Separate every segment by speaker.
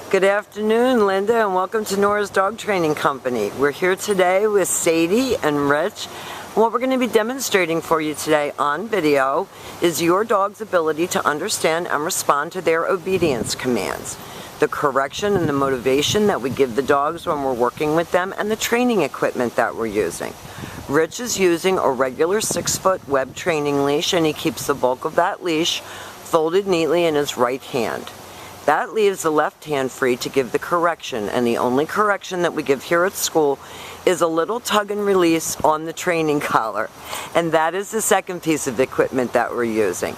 Speaker 1: Good afternoon, Linda, and welcome to Nora's Dog Training Company. We're here today with Sadie and Rich. What we're going to be demonstrating for you today on video is your dog's ability to understand and respond to their obedience commands, the correction and the motivation that we give the dogs when we're working with them, and the training equipment that we're using. Rich is using a regular 6-foot web training leash, and he keeps the bulk of that leash folded neatly in his right hand. That leaves the left hand free to give the correction, and the only correction that we give here at school is a little tug and release on the training collar, and that is the second piece of equipment that we're using.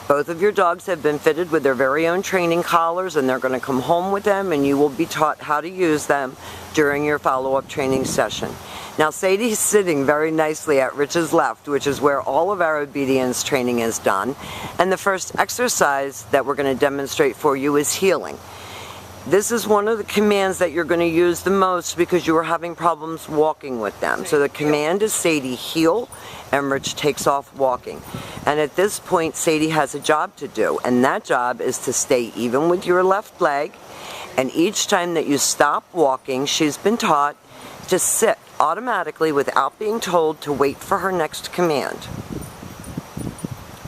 Speaker 1: Both of your dogs have been fitted with their very own training collars, and they're going to come home with them, and you will be taught how to use them during your follow-up training session. Now, Sadie's sitting very nicely at Rich's left, which is where all of our obedience training is done. And the first exercise that we're going to demonstrate for you is heeling. This is one of the commands that you're going to use the most because you are having problems walking with them. So the command is Sadie, heel, and Rich takes off walking. And at this point, Sadie has a job to do, and that job is to stay even with your left leg. And each time that you stop walking, she's been taught to sit automatically without being told to wait for her next command.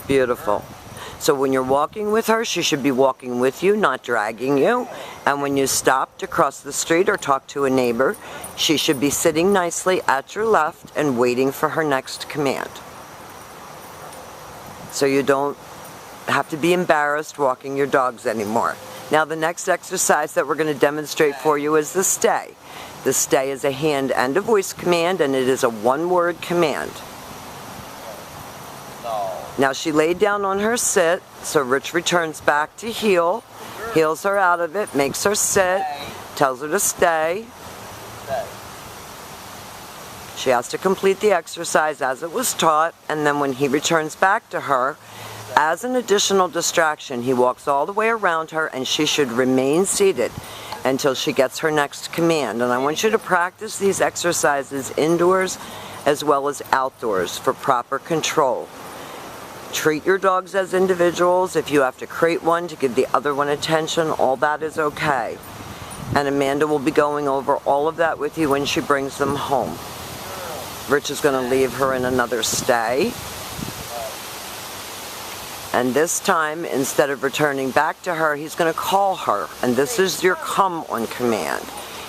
Speaker 1: Beautiful. So when you're walking with her, she should be walking with you, not dragging you. And when you stop to cross the street or talk to a neighbor, she should be sitting nicely at your left and waiting for her next command. So you don't have to be embarrassed walking your dogs anymore. Now the next exercise that we're going to demonstrate for you is the stay. The stay is a hand and a voice command, and it is a one-word command. Now she laid down on her sit, so Rich returns back to heel, heels her out of it, makes her sit, tells her to stay. She has to complete the exercise as it was taught, and then when he returns back to her, as an additional distraction, he walks all the way around her, and she should remain seated until she gets her next command. And I want you to practice these exercises indoors as well as outdoors for proper control. Treat your dogs as individuals. If you have to crate one to give the other one attention, all that is okay. And Amanda will be going over all of that with you when she brings them home. Rich is going to leave her in another stay. And this time, instead of returning back to her, he's going to call her. And this is your come on command.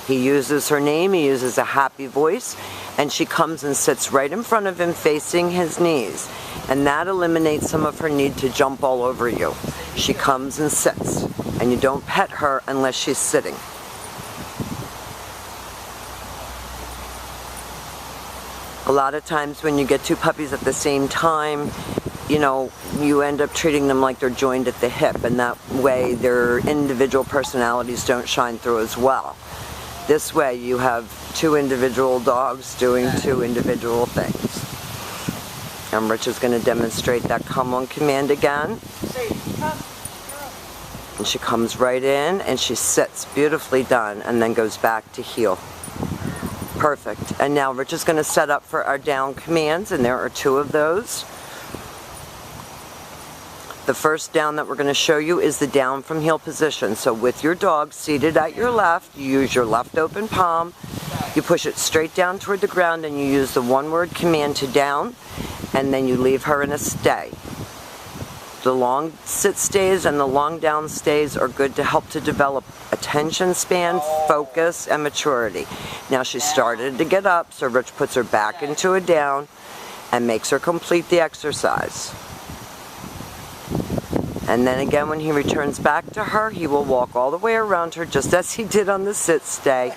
Speaker 1: He uses her name, he uses a happy voice, and she comes and sits right in front of him facing his knees. And that eliminates some of her need to jump all over you. She comes and sits, and you don't pet her unless she's sitting. A lot of times when you get two puppies at the same time, you know, you end up treating them like they're joined at the hip, and that way their individual personalities don't shine through as well. This way you have two individual dogs doing two individual things. And Rich is going to demonstrate that come on command again. And she comes right in and she sits, beautifully done, and then goes back to heel. Perfect. And now Rich is going to set up for our down commands, and there are two of those. The first down that we're going to show you is the down from heel position. So with your dog seated at your left, you use your left open palm, you push it straight down toward the ground, and you use the one-word command to down, and then you leave her in a stay. The long sit stays and the long down stays are good to help to develop attention span, focus, and maturity. Now she started to get up, so Rich puts her back into a down and makes her complete the exercise. And then again, when he returns back to her, he will walk all the way around her just as he did on the sit stay,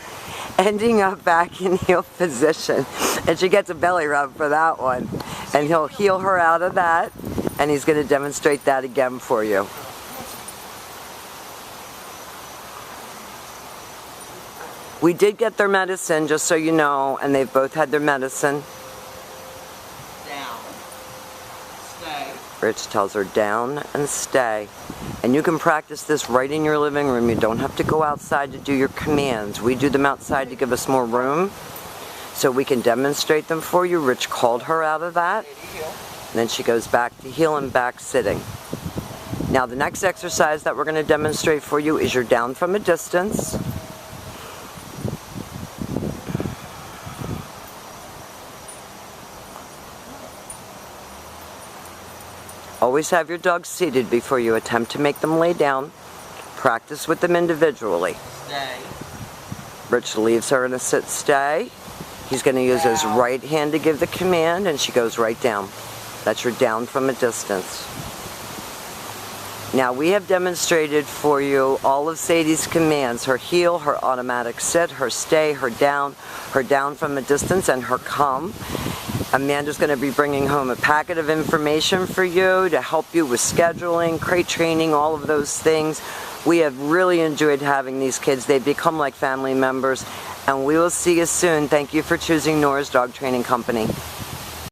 Speaker 1: ending up back in heel position. And she gets a belly rub for that one. And he'll heel her out of that, and he's going to demonstrate that again for you. We did get their medicine, just so you know, and they've both had their medicine. Rich tells her down and stay. And you can practice this right in your living room. You don't have to go outside to do your commands. We do them outside to give us more room, so we can demonstrate them for you. Rich called her out of that. And then she goes back to heel and back sitting. Now the next exercise that we're going to demonstrate for you is your down from a distance. Always have your dogs seated before you attempt to make them lay down. Practice with them individually.
Speaker 2: Stay.
Speaker 1: Rich leaves her in a sit stay. He's going to use his right hand to give the command, and she goes right down. That's your down from a distance. Now we have demonstrated for you all of Sadie's commands: her heel, her automatic sit, her stay, her down from a distance, and her come. Amanda's going to be bringing home a packet of information for you to help you with scheduling, crate training, all of those things. We have really enjoyed having these kids. They've become like family members, and we will see you soon. Thank you for choosing Nora's Dog Training Company.